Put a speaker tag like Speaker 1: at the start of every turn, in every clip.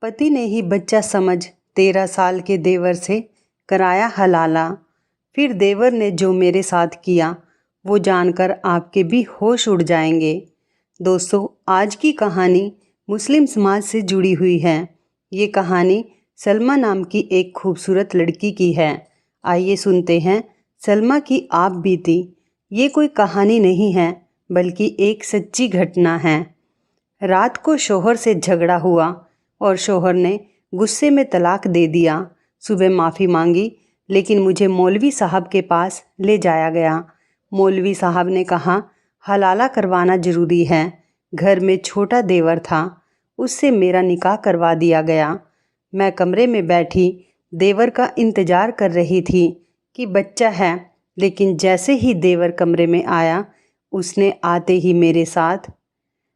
Speaker 1: पति ने ही बच्चा समझ 13 साल के देवर से कराया हलाला। फिर देवर ने जो मेरे साथ किया वो जानकर आपके भी होश उड़ जाएंगे। दोस्तों, आज की कहानी मुस्लिम समाज से जुड़ी हुई है। ये कहानी सलमा नाम की एक खूबसूरत लड़की की है। आइए सुनते हैं सलमा की आप बीती। ये कोई कहानी नहीं है बल्कि एक सच्ची घटना है। रात को शौहर से झगड़ा हुआ और शौहर ने गुस्से में तलाक दे दिया। सुबह माफ़ी मांगी लेकिन मुझे मौलवी साहब के पास ले जाया गया। मौलवी साहब ने कहा हलाला करवाना ज़रूरी है। घर में छोटा देवर था, उससे मेरा निकाह करवा दिया गया। मैं कमरे में बैठी देवर का इंतज़ार कर रही थी कि बच्चा है, लेकिन जैसे ही देवर कमरे में आया उसने आते ही मेरे साथ,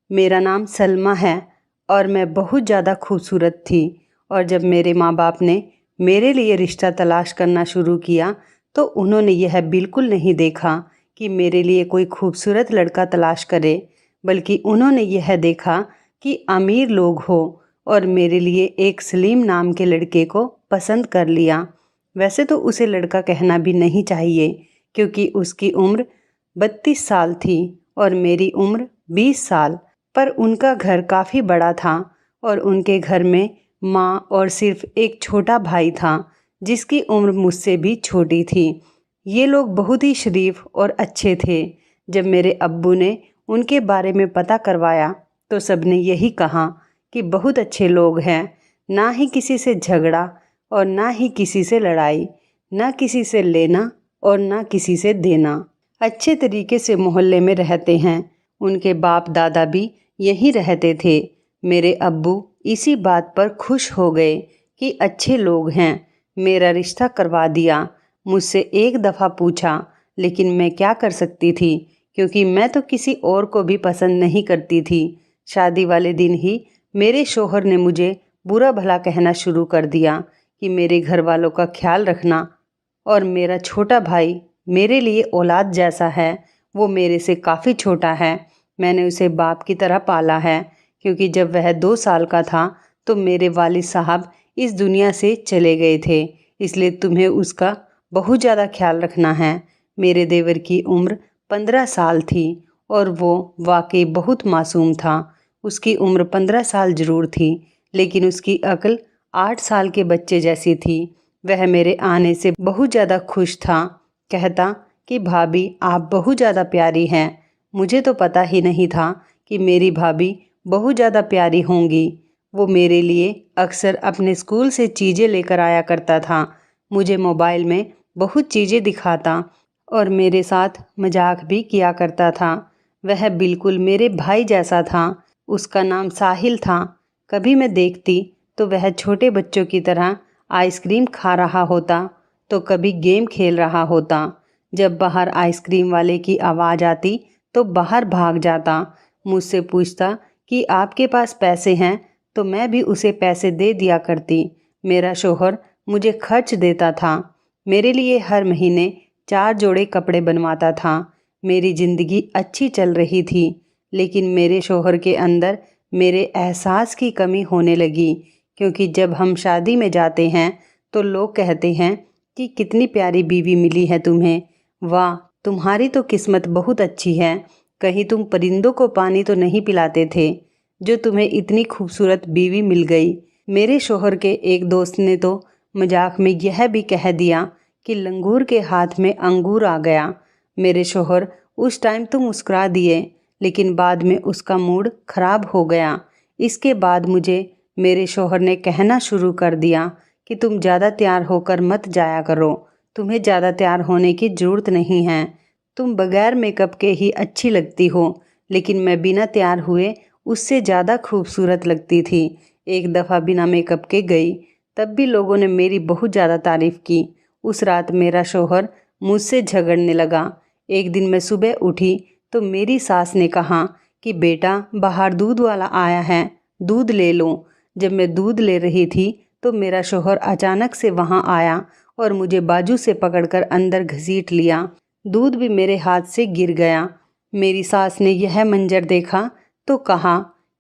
Speaker 1: मेरा नाम सलमा है और मैं बहुत ज़्यादा खूबसूरत थी। और जब मेरे माँ बाप ने मेरे लिए रिश्ता तलाश करना शुरू किया तो उन्होंने यह बिल्कुल नहीं देखा कि मेरे लिए कोई खूबसूरत लड़का तलाश करे, बल्कि उन्होंने यह देखा कि अमीर लोग हो और मेरे लिए एक सलीम नाम के लड़के को पसंद कर लिया। वैसे तो उसे लड़का कहना भी नहीं चाहिए क्योंकि उसकी उम्र 32 साल थी और मेरी उम्र 20 साल। पर उनका घर काफ़ी बड़ा था और उनके घर में माँ और सिर्फ एक छोटा भाई था जिसकी उम्र मुझसे भी छोटी थी। ये लोग बहुत ही शरीफ और अच्छे थे। जब मेरे अब्बू ने उनके बारे में पता करवाया तो सबने यही कहा कि बहुत अच्छे लोग हैं, ना ही किसी से झगड़ा और ना ही किसी से लड़ाई, ना किसी से लेना और ना किसी से देना। अच्छे तरीके से मोहल्ले में रहते हैं। उनके बाप दादा भी यहीं रहते थे। मेरे अब्बू इसी बात पर खुश हो गए कि अच्छे लोग हैं। मेरा रिश्ता करवा दिया। मुझसे एक दफ़ा पूछा, लेकिन मैं क्या कर सकती थी क्योंकि मैं तो किसी और को भी पसंद नहीं करती थी। शादी वाले दिन ही मेरे शौहर ने मुझे बुरा भला कहना शुरू कर दिया कि मेरे घर वालों का ख्याल रखना और मेरा छोटा भाई मेरे लिए औलाद जैसा है। वो मेरे से काफ़ी छोटा है। मैंने उसे बाप की तरह पाला है क्योंकि जब वह 2 साल का था तो मेरे वालिद साहब इस दुनिया से चले गए थे, इसलिए तुम्हें उसका बहुत ज़्यादा ख्याल रखना है। मेरे देवर की उम्र 15 साल थी और वो वाकई बहुत मासूम था। उसकी उम्र 15 साल ज़रूर थी लेकिन उसकी अक्ल 8 साल के बच्चे जैसी थी। वह मेरे आने से बहुत ज़्यादा खुश था। कहता कि भाभी आप बहुत ज़्यादा प्यारी हैं। मुझे तो पता ही नहीं था कि मेरी भाभी बहुत ज़्यादा प्यारी होंगी। वो मेरे लिए अक्सर अपने स्कूल से चीज़ें लेकर आया करता था। मुझे मोबाइल में बहुत चीज़ें दिखाता और मेरे साथ मजाक भी किया करता था। वह बिल्कुल मेरे भाई जैसा था। उसका नाम साहिल था। कभी मैं देखती तो वह छोटे बच्चों की तरह आइसक्रीम खा रहा होता तो कभी गेम खेल रहा होता। जब बाहर आइसक्रीम वाले की आवाज़ आती तो बाहर भाग जाता। मुझसे पूछता कि आपके पास पैसे हैं, तो मैं भी उसे पैसे दे दिया करती। मेरा शौहर मुझे खर्च देता था। मेरे लिए हर महीने 4 जोड़े कपड़े बनवाता था। मेरी ज़िंदगी अच्छी चल रही थी, लेकिन मेरे शौहर के अंदर मेरे एहसास की कमी होने लगी क्योंकि जब हम शादी में जाते हैं तो लोग कहते हैं कि कितनी प्यारी बीवी मिली है तुम्हें। वाह, तुम्हारी तो किस्मत बहुत अच्छी है। कहीं तुम परिंदों को पानी तो नहीं पिलाते थे जो तुम्हें इतनी खूबसूरत बीवी मिल गई। मेरे शौहर के एक दोस्त ने तो मजाक में यह भी कह दिया कि लंगूर के हाथ में अंगूर आ गया। मेरे शौहर उस टाइम तो मुस्कुरा दिए, लेकिन बाद में उसका मूड खराब हो गया। इसके बाद मुझे मेरे शौहर ने कहना शुरू कर दिया कि तुम ज़्यादा तैयार होकर मत जाया करो। तुम्हें ज़्यादा तैयार होने की ज़रूरत नहीं है। तुम बगैर मेकअप के ही अच्छी लगती हो। लेकिन मैं बिना तैयार हुए उससे ज़्यादा खूबसूरत लगती थी। एक दफ़ा बिना मेकअप के गई, तब भी लोगों ने मेरी बहुत ज़्यादा तारीफ़ की। उस रात मेरा शौहर मुझसे झगड़ने लगा। एक दिन मैं सुबह उठी तो मेरी सास ने कहा कि बेटा बाहर दूध वाला आया है, दूध ले लो। जब मैं दूध ले रही थी तो मेरा शौहर अचानक से वहाँ आया और मुझे बाजू से पकड़कर अंदर घसीट लिया। दूध भी मेरे हाथ से गिर गया। मेरी सास ने यह मंजर देखा तो कहा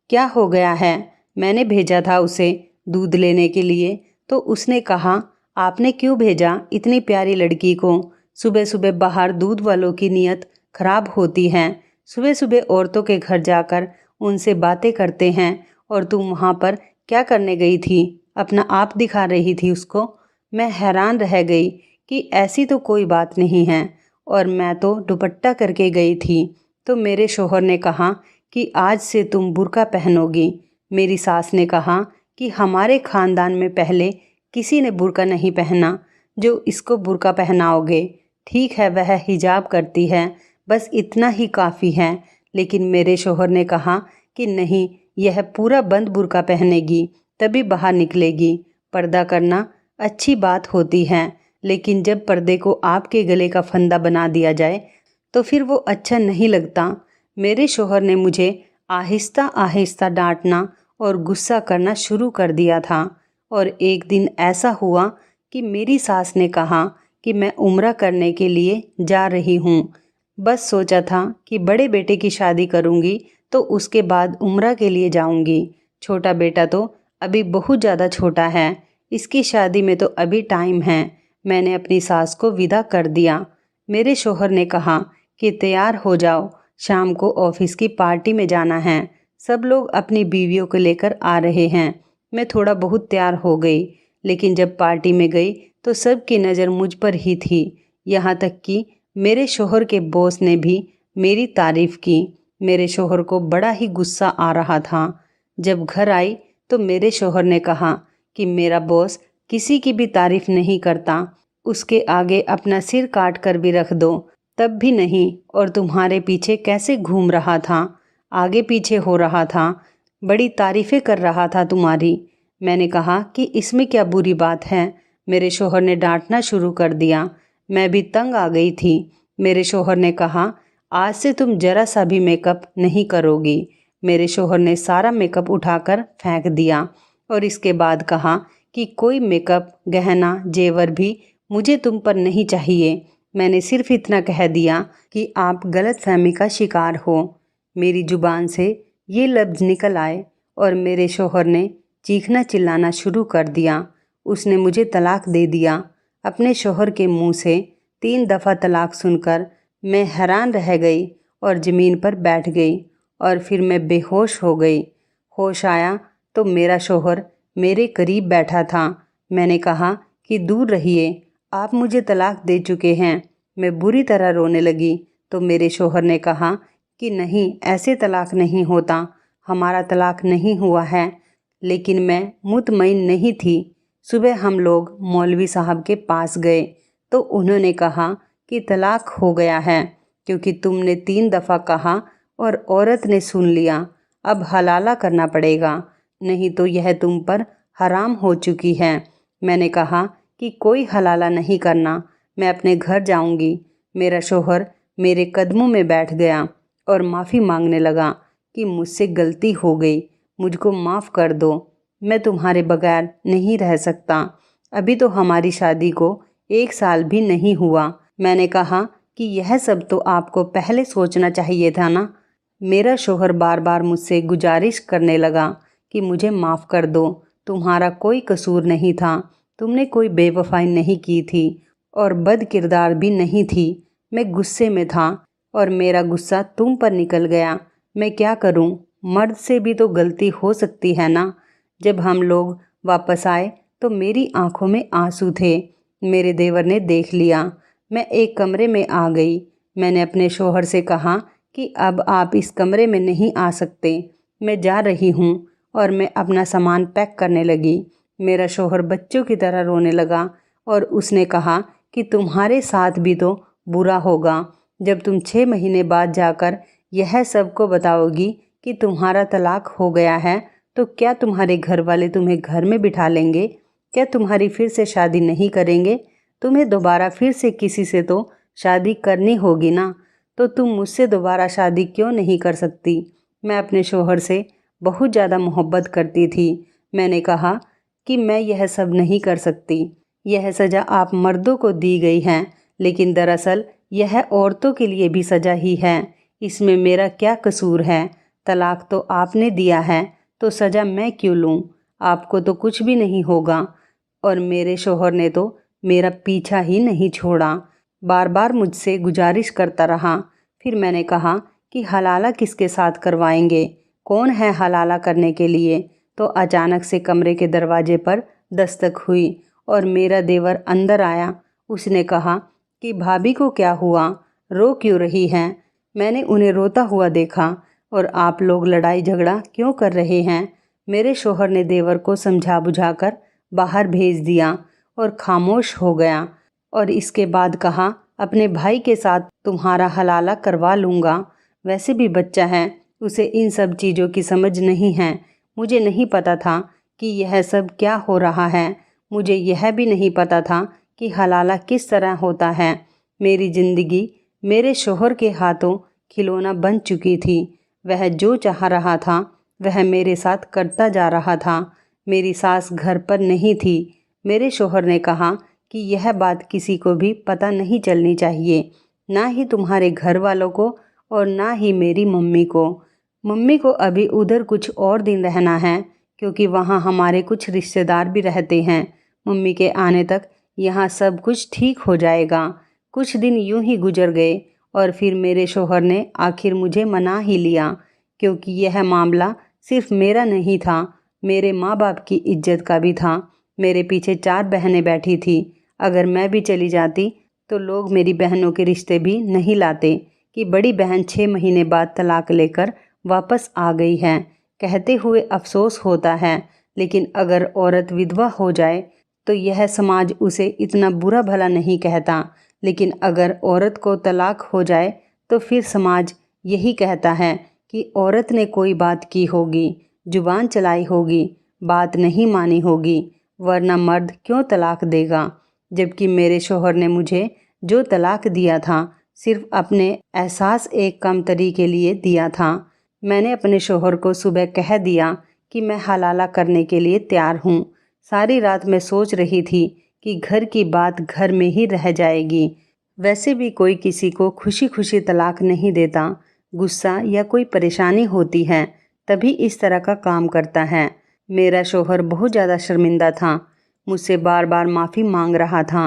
Speaker 1: क्या हो गया है? मैंने भेजा था उसे, दूध लेने के लिए, तो उसने कहा, आपने क्यों भेजा इतनी प्यारी लड़की को? सुबह सुबह बाहर दूध वालों की नीयत खराब होती है। सुबह सुबह औरतों के घर जाकर उनसे बातें करते हैं, और तुम वहाँ पर क्या करने गई थी? अपना आप दिखा रही थी उसको। मैं हैरान रह गई कि ऐसी तो कोई बात नहीं है, और मैं तो दुपट्टा करके गई थी। तो मेरे शोहर ने कहा कि आज से तुम बुर्का पहनोगी। मेरी सास ने कहा कि हमारे ख़ानदान में पहले किसी ने बुर्का नहीं पहना, जो इसको बुर्का पहनाओगे। ठीक है, वह हिजाब करती है, बस इतना ही काफ़ी है। लेकिन मेरे शोहर ने कहा कि नहीं, यह पूरा बंद बुर्का पहनेगी तभी बाहर निकलेगी। पर्दा करना अच्छी बात होती है, लेकिन जब पर्दे को आपके गले का फंदा बना दिया जाए तो फिर वो अच्छा नहीं लगता। मेरे शोहर ने मुझे आहिस्ता आहिस्ता डांटना और गुस्सा करना शुरू कर दिया था। और एक दिन ऐसा हुआ कि मेरी सास ने कहा कि मैं उम्रा करने के लिए जा रही हूँ। बस सोचा था कि बड़े बेटे की शादी करूँगी तो उसके बाद उम्रा के लिए जाऊँगी। छोटा बेटा तो अभी बहुत ज़्यादा छोटा है, इसकी शादी में तो अभी टाइम है। मैंने अपनी सास को विदा कर दिया। मेरे शोहर ने कहा कि तैयार हो जाओ, शाम को ऑफिस की पार्टी में जाना है। सब लोग अपनी बीवियों को लेकर आ रहे हैं। मैं थोड़ा बहुत तैयार हो गई, लेकिन जब पार्टी में गई तो सबकी नज़र मुझ पर ही थी। यहाँ तक कि मेरे शोहर के बॉस ने भी मेरी तारीफ़ की। मेरे शोहर को बड़ा ही गुस्सा आ रहा था। जब घर आई तो मेरे शोहर ने कहा कि मेरा बॉस किसी की भी तारीफ़ नहीं करता, उसके आगे अपना सिर काट कर भी रख दो तब भी नहीं। और तुम्हारे पीछे कैसे घूम रहा था, आगे पीछे हो रहा था, बड़ी तारीफ़ें कर रहा था तुम्हारी। मैंने कहा कि इसमें क्या बुरी बात है। मेरे शोहर ने डांटना शुरू कर दिया। मैं भी तंग आ गई थी। मेरे शोहर ने कहा, आज से तुम जरा सा भी मेकअप नहीं करोगी। मेरे शोहर ने सारा मेकअप उठाकर फेंक दिया और इसके बाद कहा कि कोई मेकअप, गहना, जेवर भी मुझे तुम पर नहीं चाहिए। मैंने सिर्फ इतना कह दिया कि आप गलतफहमी का शिकार हो। मेरी ज़ुबान से ये लफ्ज़ निकल आए और मेरे शोहर ने चीखना चिल्लाना शुरू कर दिया। उसने मुझे तलाक दे दिया। अपने शोहर के मुंह से 3 दफ़ा तलाक सुनकर मैं हैरान रह गई और ज़मीन पर बैठ गई, और फिर मैं बेहोश हो गई। होश आया तो मेरा शोहर मेरे करीब बैठा था। मैंने कहा कि दूर रहिए, आप मुझे तलाक दे चुके हैं। मैं बुरी तरह रोने लगी तो मेरे शोहर ने कहा कि नहीं, ऐसे तलाक नहीं होता, हमारा तलाक नहीं हुआ है। लेकिन मैं मुतमईन नहीं थी। सुबह हम लोग मौलवी साहब के पास गए तो उन्होंने कहा कि तलाक हो गया है, क्योंकि तुमने 3 दफ़ा कहा और औरत ने सुन लिया। अब हलाला करना पड़ेगा, नहीं तो यह तुम पर हराम हो चुकी है। मैंने कहा कि कोई हलाला नहीं करना, मैं अपने घर जाऊंगी। मेरा शोहर मेरे कदमों में बैठ गया और माफ़ी मांगने लगा कि मुझसे गलती हो गई, मुझको माफ़ कर दो, मैं तुम्हारे बगैर नहीं रह सकता। अभी तो हमारी शादी को 1 साल भी नहीं हुआ। मैंने कहा कि यह सब तो आपको पहले सोचना चाहिए था ना। मेरा शोहर बार बार मुझसे गुजारिश करने लगा कि मुझे माफ़ कर दो, तुम्हारा कोई कसूर नहीं था, तुमने कोई बेवफाई नहीं की थी और बद किरदार भी नहीं थी। मैं गुस्से में था और मेरा गुस्सा तुम पर निकल गया। मैं क्या करूं? मर्द से भी तो गलती हो सकती है ना। जब हम लोग वापस आए तो मेरी आंखों में आंसू थे। मेरे देवर ने देख लिया। मैं एक कमरे में आ गई। मैंने अपने शोहर से कहा कि अब आप इस कमरे में नहीं आ सकते, मैं जा रही हूँ, और मैं अपना सामान पैक करने लगी। मेरा शोहर बच्चों की तरह रोने लगा और उसने कहा कि तुम्हारे साथ भी तो बुरा होगा जब तुम 6 महीने बाद जाकर यह सबको बताओगी कि तुम्हारा तलाक हो गया है। तो क्या तुम्हारे घर वाले तुम्हें घर में बिठा लेंगे? क्या तुम्हारी फिर से शादी नहीं करेंगे? तुम्हें दोबारा फिर से किसी से तो शादी करनी होगी ना, तो तुम मुझसे दोबारा शादी क्यों नहीं कर सकती? मैं अपने शोहर से बहुत ज़्यादा मोहब्बत करती थी। मैंने कहा कि मैं यह सब नहीं कर सकती। यह सज़ा आप मर्दों को दी गई है, लेकिन दरअसल यह औरतों के लिए भी सज़ा ही है। इसमें मेरा क्या कसूर है? तलाक तो आपने दिया है, तो सज़ा मैं क्यों लूँ? आपको तो कुछ भी नहीं होगा। और मेरे शौहर ने तो मेरा पीछा ही नहीं छोड़ा, बार बार मुझसे गुजारिश करता रहा। फिर मैंने कहा कि हलाला किसके साथ करवाएंगे, कौन है हलाला करने के लिए। तो अचानक से कमरे के दरवाजे पर दस्तक हुई और मेरा देवर अंदर आया। उसने कहा कि भाभी को क्या हुआ, रो क्यों रही हैं? मैंने उन्हें रोता हुआ देखा। और आप लोग लड़ाई झगड़ा क्यों कर रहे हैं? मेरे शौहर ने देवर को समझा बुझाकर बाहर भेज दिया और खामोश हो गया। और इसके बाद कहा, अपने भाई के साथ तुम्हारा हलाला करवा लूँगा। वैसे भी बच्चा है, उसे इन सब चीज़ों की समझ नहीं है। मुझे नहीं पता था कि यह सब क्या हो रहा है। मुझे यह भी नहीं पता था कि हलाला किस तरह होता है। मेरी ज़िंदगी मेरे शौहर के हाथों खिलौना बन चुकी थी। वह जो चाह रहा था वह मेरे साथ करता जा रहा था। मेरी सास घर पर नहीं थी। मेरे शौहर ने कहा कि यह बात किसी को भी पता नहीं चलनी चाहिए, ना ही तुम्हारे घर वालों को और ना ही मेरी मम्मी को। मम्मी को अभी उधर कुछ और दिन रहना है, क्योंकि वहाँ हमारे कुछ रिश्तेदार भी रहते हैं। मम्मी के आने तक यहाँ सब कुछ ठीक हो जाएगा। कुछ दिन यूं ही गुजर गए और फिर मेरे शौहर ने आखिर मुझे मना ही लिया, क्योंकि यह मामला सिर्फ मेरा नहीं था, मेरे माँ बाप की इज्जत का भी था। मेरे पीछे 4 बहनें बैठी थी। अगर मैं भी चली जाती तो लोग मेरी बहनों के रिश्ते भी नहीं लाते कि बड़ी बहन 6 महीने बाद तलाक लेकर वापस आ गई है। कहते हुए अफसोस होता है, लेकिन अगर औरत विधवा हो जाए तो यह समाज उसे इतना बुरा भला नहीं कहता। लेकिन अगर औरत को तलाक हो जाए तो फिर समाज यही कहता है कि औरत ने कोई बात की होगी, जुबान चलाई होगी, बात नहीं मानी होगी, वरना मर्द क्यों तलाक देगा। जबकि मेरे शौहर ने मुझे जो तलाक दिया था सिर्फ अपने एहसास एक कम तरी के लिए दिया था। मैंने अपने शौहर को सुबह कह दिया कि मैं हलाला करने के लिए तैयार हूँ। सारी रात मैं सोच रही थी कि घर की बात घर में ही रह जाएगी। वैसे भी कोई किसी को खुशी खुशी तलाक नहीं देता। गुस्सा या कोई परेशानी होती है तभी इस तरह का काम करता है। मेरा शौहर बहुत ज़्यादा शर्मिंदा था, मुझसे बार बार माफ़ी मांग रहा था।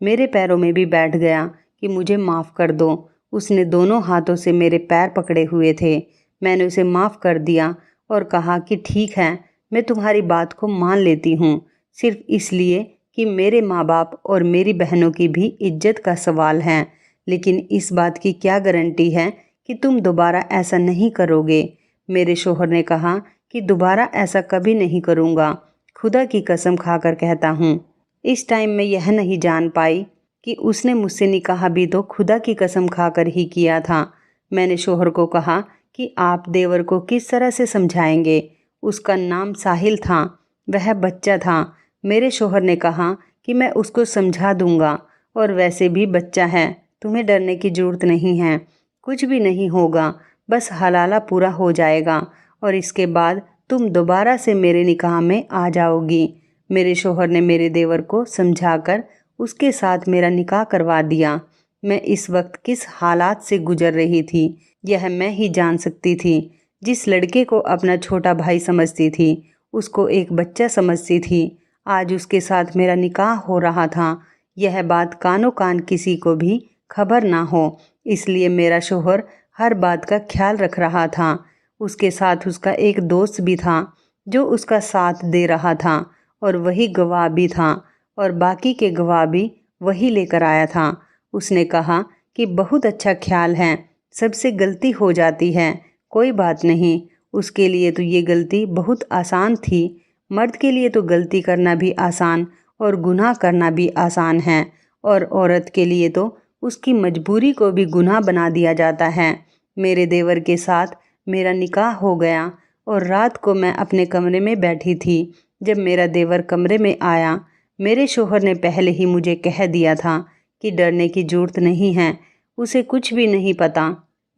Speaker 1: मेरे पैरों में भी बैठ गया कि मुझे माफ़ कर दो। उसने दोनों हाथों से मेरे पैर पकड़े हुए थे। मैंने उसे माफ़ कर दिया और कहा कि ठीक है, मैं तुम्हारी बात को मान लेती हूँ, सिर्फ इसलिए कि मेरे माँ बाप और मेरी बहनों की भी इज्जत का सवाल है। लेकिन इस बात की क्या गारंटी है कि तुम दोबारा ऐसा नहीं करोगे। मेरे शौहर ने कहा कि दोबारा ऐसा कभी नहीं करूँगा, खुदा की कसम खाकर कहता हूँ। इस टाइम मैं यह नहीं जान पाई कि उसने मुझसे निकाह भी तो खुदा की कसम खाकर ही किया था। मैंने शौहर को कहा कि आप देवर को किस तरह से समझाएंगे। उसका नाम साहिल था, वह बच्चा था। मेरे शौहर ने कहा कि मैं उसको समझा दूंगा, और वैसे भी बच्चा है, तुम्हें डरने की ज़रूरत नहीं है, कुछ भी नहीं होगा, बस हलाला पूरा हो जाएगा और इसके बाद तुम दोबारा से मेरे निकाह में आ जाओगी। मेरे शौहर ने मेरे देवर को समझाकर उसके साथ मेरा निकाह करवा दिया। मैं इस वक्त किस हालात से गुजर रही थी यह मैं ही जान सकती थी। जिस लड़के को अपना छोटा भाई समझती थी, उसको एक बच्चा समझती थी, आज उसके साथ मेरा निकाह हो रहा था। यह बात कानो कान किसी को भी खबर ना हो, इसलिए मेरा शौहर हर बात का ख्याल रख रहा था। उसके साथ उसका एक दोस्त भी था जो उसका साथ दे रहा था, और वही गवाह भी था, और बाकी के गवाह भी वही लेकर आया था। उसने कहा कि बहुत अच्छा ख्याल है, सबसे गलती हो जाती है, कोई बात नहीं। उसके लिए तो ये गलती बहुत आसान थी। मर्द के लिए तो गलती करना भी आसान और गुनाह करना भी आसान है, और औरत के लिए तो उसकी मजबूरी को भी गुनाह बना दिया जाता है। मेरे देवर के साथ मेरा निकाह हो गया और रात को मैं अपने कमरे में बैठी थी। जब मेरा देवर कमरे में आया, मेरे शौहर ने पहले ही मुझे कह दिया था कि डरने की ज़रूरत नहीं है, उसे कुछ भी नहीं पता।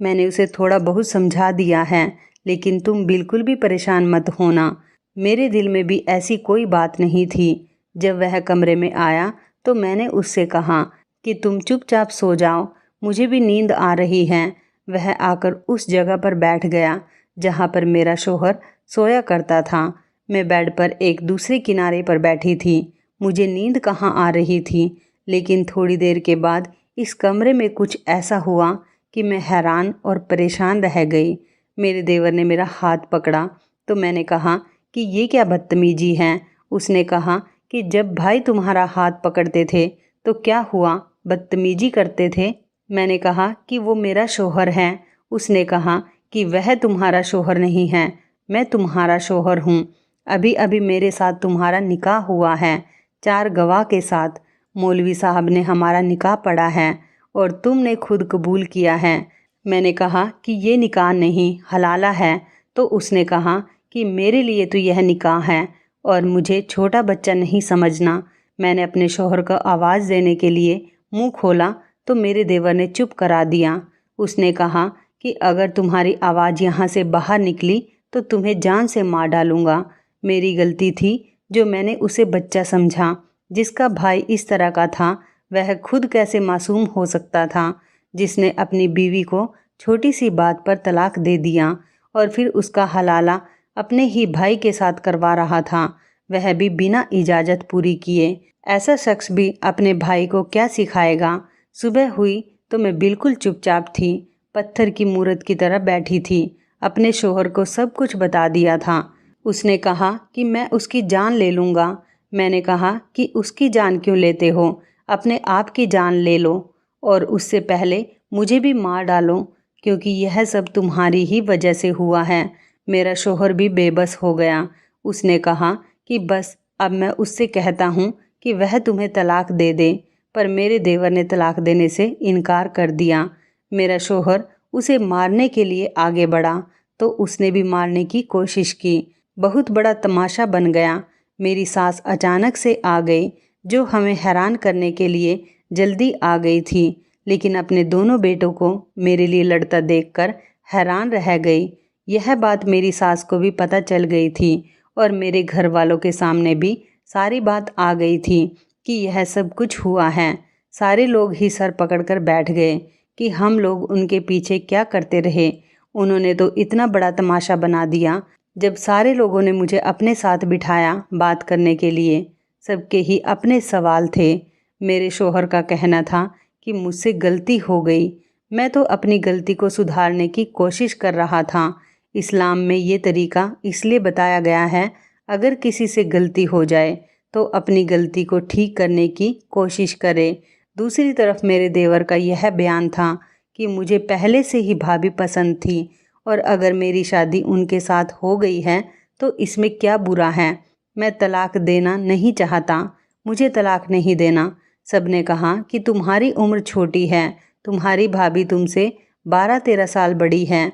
Speaker 1: मैंने उसे थोड़ा बहुत समझा दिया है, लेकिन तुम बिल्कुल भी परेशान मत होना। मेरे दिल में भी ऐसी कोई बात नहीं थी। जब वह कमरे में आया तो मैंने उससे कहा कि तुम चुपचाप सो जाओ, मुझे भी नींद आ रही है। वह आकर उस जगह पर बैठ गया जहाँ पर मेरा शौहर सोया करता था। मैं बेड पर एक दूसरे किनारे पर बैठी थी। मुझे नींद कहाँ आ रही थी, लेकिन थोड़ी देर के बाद इस कमरे में कुछ ऐसा हुआ कि मैं हैरान और परेशान रह गई। मेरे देवर ने मेरा हाथ पकड़ा तो मैंने कहा कि ये क्या बदतमीजी है। उसने कहा कि जब भाई तुम्हारा हाथ पकड़ते थे तो क्या हुआ, बदतमीजी करते थे। मैंने कहा कि वो मेरा शौहर है। उसने कहा कि वह तुम्हारा शौहर नहीं है, मैं तुम्हारा शौहर हूँ। अभी अभी मेरे साथ तुम्हारा निकाह हुआ है, 4 गवाह के साथ। मौलवी साहब ने हमारा निकाह पढ़ा है और तुमने खुद कबूल किया है। मैंने कहा कि ये निकाह नहीं, हलाला है। तो उसने कहा कि मेरे लिए तो यह निकाह है और मुझे छोटा बच्चा नहीं समझना। मैंने अपने शौहर को आवाज़ देने के लिए मुंह खोला तो मेरे देवर ने चुप करा दिया। उसने कहा कि अगर तुम्हारी आवाज़ यहाँ से बाहर निकली तो तुम्हें जान से मार डालूँगा। मेरी गलती थी जो मैंने उसे बच्चा समझा। जिसका भाई इस तरह का था वह खुद कैसे मासूम हो सकता था, जिसने अपनी बीवी को छोटी सी बात पर तलाक दे दिया और फिर उसका हलाला अपने ही भाई के साथ करवा रहा था, वह भी बिना इजाज़त पूरी किए। ऐसा शख्स भी अपने भाई को क्या सिखाएगा। सुबह हुई तो मैं बिल्कुल चुपचाप थी, पत्थर की मूरत की तरह बैठी थी। अपने शौहर को सब कुछ बता दिया था। उसने कहा कि मैं उसकी जान ले लूँगा। मैंने कहा कि उसकी जान क्यों लेते हो, अपने आप की जान ले लो और उससे पहले मुझे भी मार डालो, क्योंकि यह सब तुम्हारी ही वजह से हुआ है। मेरा शौहर भी बेबस हो गया। उसने कहा कि बस अब मैं उससे कहता हूँ कि वह तुम्हें तलाक दे दे, पर मेरे देवर ने तलाक देने से इनकार कर दिया। मेरा शौहर उसे मारने के लिए आगे बढ़ा तो उसने भी मारने की कोशिश की। बहुत बड़ा तमाशा बन गया। मेरी सास अचानक से आ गई, जो हमें हैरान करने के लिए जल्दी आ गई थी, लेकिन अपने दोनों बेटों को मेरे लिए लड़ता देखकर हैरान रह गई। यह बात मेरी सास को भी पता चल गई थी और मेरे घर वालों के सामने भी सारी बात आ गई थी कि यह सब कुछ हुआ है। सारे लोग ही सर पकड़कर बैठ गए कि हम लोग उनके पीछे क्या करते रहे। उन्होंने तो इतना बड़ा तमाशा बना दिया। जब सारे लोगों ने मुझे अपने साथ बिठाया बात करने के लिए, सबके ही अपने सवाल थे। मेरे शौहर का कहना था कि मुझसे गलती हो गई। मैं तो अपनी गलती को सुधारने की कोशिश कर रहा था। इस्लाम में ये तरीका इसलिए बताया गया है, अगर किसी से गलती हो जाए तो अपनी गलती को ठीक करने की कोशिश करे। दूसरी तरफ मेरे देवर का यह बयान था कि मुझे पहले से ही भाभी पसंद थी और अगर मेरी शादी उनके साथ हो गई है तो इसमें क्या बुरा है। मैं तलाक देना नहीं चाहता, मुझे तलाक नहीं देना। सबने कहा कि तुम्हारी उम्र छोटी है, तुम्हारी भाभी तुमसे 12-13 साल बड़ी है।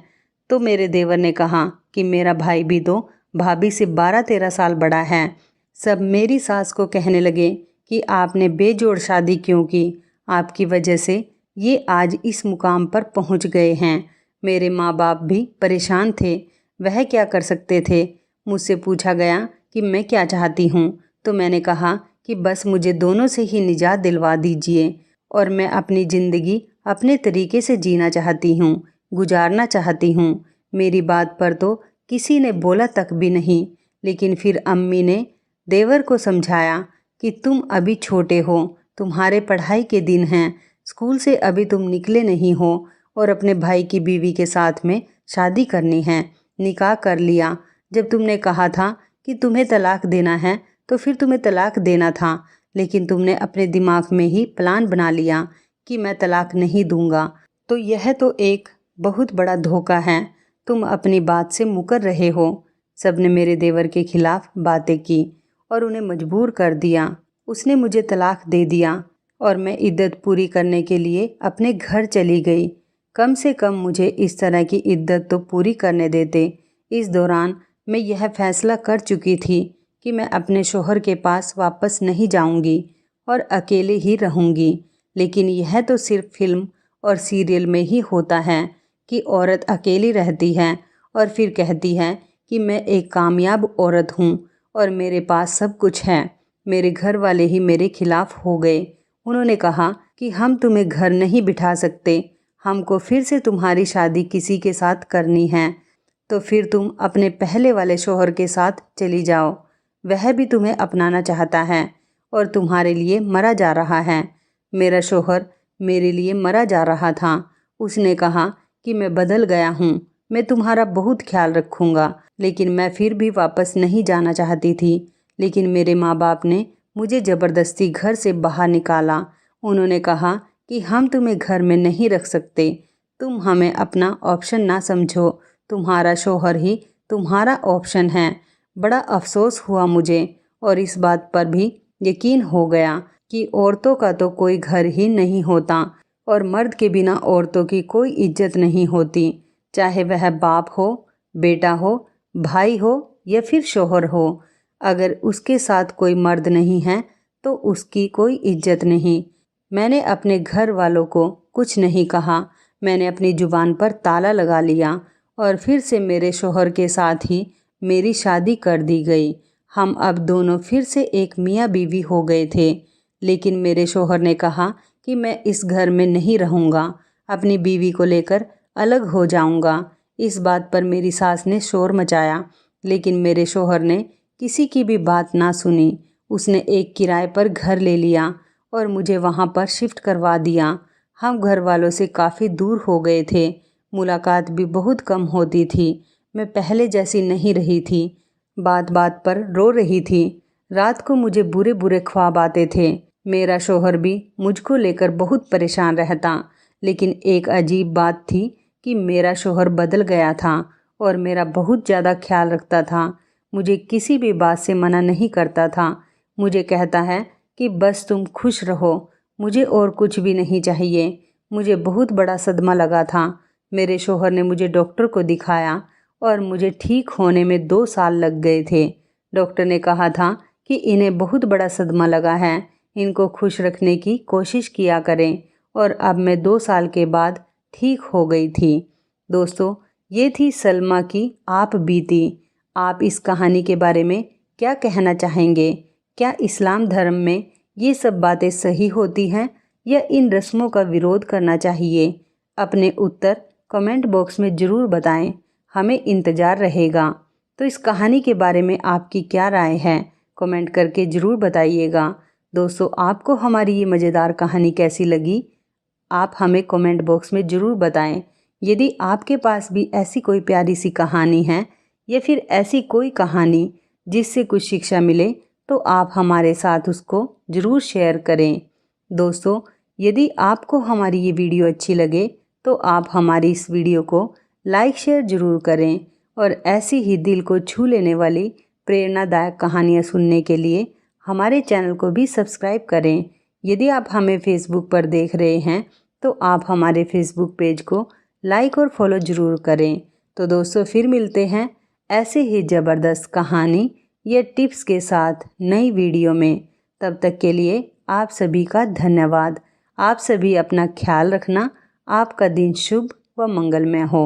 Speaker 1: तो मेरे देवर ने कहा कि मेरा भाई भी तो भाभी से 12-13 साल बड़ा है। सब मेरी सास को कहने लगे कि आपने बेजोड़ शादी क्यों की, आपकी वजह से ये आज इस मुकाम पर पहुंच गए हैं। मेरे माँ बाप भी परेशान थे, वह क्या कर सकते थे। मुझसे पूछा गया कि मैं क्या चाहती हूँ, तो मैंने कहा कि बस मुझे दोनों से ही निजात दिलवा दीजिए और मैं अपनी ज़िंदगी अपने तरीके से जीना चाहती हूँ, गुजारना चाहती हूँ। मेरी बात पर तो किसी ने बोला तक भी नहीं, लेकिन फिर अम्मी ने देवर को समझाया कि तुम अभी छोटे हो, तुम्हारे पढ़ाई के दिन हैं, स्कूल से अभी तुम निकले नहीं हो और अपने भाई की बीवी के साथ में शादी करनी है। निकाह कर लिया। जब तुमने कहा था कि तुम्हें तलाक देना है तो फिर तुम्हें तलाक देना था, लेकिन तुमने अपने दिमाग में ही प्लान बना लिया कि मैं तलाक नहीं दूंगा। तो यह तो एक बहुत बड़ा धोखा है, तुम अपनी बात से मुकर रहे हो। सबने मेरे देवर के खिलाफ बातें की और उन्हें मजबूर कर दिया। उसने मुझे तलाक दे दिया और मैं इद्दत पूरी करने के लिए अपने घर चली गई। कम से कम मुझे इस तरह की इद्दत तो पूरी करने देते। इस दौरान मैं यह फैसला कर चुकी थी कि मैं अपने शौहर के पास वापस नहीं जाऊंगी और अकेले ही रहूंगी। लेकिन यह तो सिर्फ फिल्म और सीरियल में ही होता है कि औरत अकेली रहती है और फिर कहती है कि मैं एक कामयाब औरत हूँ और मेरे पास सब कुछ है। मेरे घर वाले ही मेरे खिलाफ हो गए। उन्होंने कहा कि हम तुम्हें घर नहीं बिठा सकते, हमको फिर से तुम्हारी शादी किसी के साथ करनी है। तो फिर तुम अपने पहले वाले शौहर के साथ चली जाओ। वह भी तुम्हें अपनाना चाहता है और तुम्हारे लिए मरा जा रहा है। मेरा शौहर मेरे लिए मरा जा रहा था। उसने कहा कि मैं बदल गया हूँ, मैं तुम्हारा बहुत ख्याल रखूँगा। लेकिन मैं फिर भी वापस नहीं जाना चाहती थी। लेकिन मेरे माँ बाप ने मुझे ज़बरदस्ती घर से बाहर निकाला। उन्होंने कहा कि हम तुम्हें घर में नहीं रख सकते, तुम हमें अपना ऑप्शन ना समझो, तुम्हारा शौहर ही तुम्हारा ऑप्शन है। बड़ा अफसोस हुआ मुझे और इस बात पर भी यकीन हो गया कि औरतों का तो कोई घर ही नहीं होता और मर्द के बिना औरतों की कोई इज्जत नहीं होती, चाहे वह बाप हो, बेटा हो, भाई हो या फिर शौहर हो। अगर उसके साथ कोई मर्द नहीं है तो उसकी कोई इज्जत नहीं। मैंने अपने घर वालों को कुछ नहीं कहा। मैंने अपनी ज़ुबान पर ताला लगा लिया और फिर से मेरे शौहर के साथ ही मेरी शादी कर दी गई। हम अब दोनों फिर से एक मियाँ बीवी हो गए थे। लेकिन मेरे शौहर ने कहा कि मैं इस घर में नहीं रहूँगा, अपनी बीवी को लेकर अलग हो जाऊँगा। इस बात पर मेरी सास ने शोर मचाया, लेकिन मेरे शौहर ने किसी की भी बात ना सुनी। उसने एक किराए पर घर ले लिया और मुझे वहाँ पर शिफ्ट करवा दिया। हम घर वालों से काफ़ी दूर हो गए थे, मुलाकात भी बहुत कम होती थी। मैं पहले जैसी नहीं रही थी, बात बात पर रो रही थी। रात को मुझे बुरे बुरे ख्वाब आते थे। मेरा शौहर भी मुझको लेकर बहुत परेशान रहता। लेकिन एक अजीब बात थी कि मेरा शौहर बदल गया था और मेरा बहुत ज़्यादा ख्याल रखता था। मुझे किसी भी बात से मना नहीं करता था। मुझे कहता है कि बस तुम खुश रहो, मुझे और कुछ भी नहीं चाहिए। मुझे बहुत बड़ा सदमा लगा था। मेरे शौहर ने मुझे डॉक्टर को दिखाया और मुझे ठीक होने में 2 साल लग गए थे। डॉक्टर ने कहा था कि इन्हें बहुत बड़ा सदमा लगा है, इनको खुश रखने की कोशिश किया करें। और अब मैं 2 साल के बाद ठीक हो गई थी। दोस्तों, ये थी सलमा की आप बीती। आप इस कहानी के बारे में क्या कहना चाहेंगे? क्या इस्लाम धर्म में ये सब बातें सही होती हैं या इन रस्मों का विरोध करना चाहिए? अपने उत्तर कमेंट बॉक्स में ज़रूर बताएं, हमें इंतज़ार रहेगा। तो इस कहानी के बारे में आपकी क्या राय है, कमेंट करके ज़रूर बताइएगा। दोस्तों, आपको हमारी ये मज़ेदार कहानी कैसी लगी, आप हमें कमेंट बॉक्स में ज़रूर बताएं। यदि आपके पास भी ऐसी कोई प्यारी सी कहानी है या फिर ऐसी कोई कहानी जिससे कुछ शिक्षा मिले, तो आप हमारे साथ उसको ज़रूर शेयर करें। दोस्तों, यदि आपको हमारी ये वीडियो अच्छी लगे तो आप हमारी इस वीडियो को लाइक शेयर ज़रूर करें और ऐसी ही दिल को छू लेने वाली प्रेरणादायक कहानियाँ सुनने के लिए हमारे चैनल को भी सब्सक्राइब करें। यदि आप हमें फेसबुक पर देख रहे हैं तो आप हमारे फेसबुक पेज को लाइक और फॉलो ज़रूर करें। तो दोस्तों, फिर मिलते हैं ऐसे ही ज़बरदस्त कहानी या टिप्स के साथ नई वीडियो में। तब तक के लिए आप सभी का धन्यवाद। आप सभी अपना ख्याल रखना। आपका दिन शुभ व मंगलमय हो।